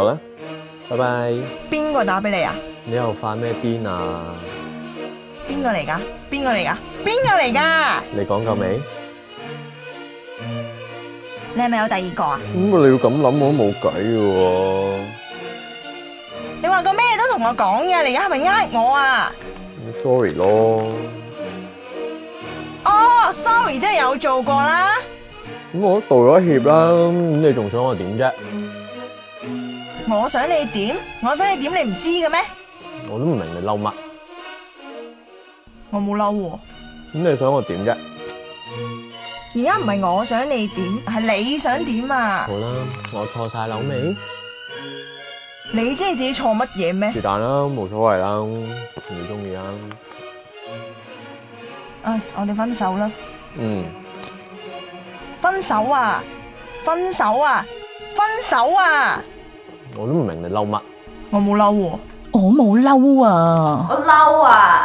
好啦，拜拜。邊個打俾你啊？你又發咩癲啊？邊個嚟㗎？邊個嚟㗎？邊個嚟㗎？你講夠未？你係咪有第二個啊？咁你要咁諗我都冇計嘅喎。你話過咩都同我講嘅，你而家係咪呃我啊？咁 sorry 咯。哦，sorry，即係有做過啦。咁我都道咗歉啦，咁你仲想我點啫？我想你點？我想你點？你唔知嘅咩？我都唔明你嬲乜。我冇嬲喎。咁你想我點啫？而家唔係我想你點，係你想點啊？好啦，我錯晒樓未？你知你自己錯乜嘢咩？是但啦，冇所謂啦，你中意啦。唉，我哋分手啦。嗯。分手啊！分手啊！分手啊！我都唔明你嬲乜。我冇嬲喎。我冇嬲啊！我嬲啊！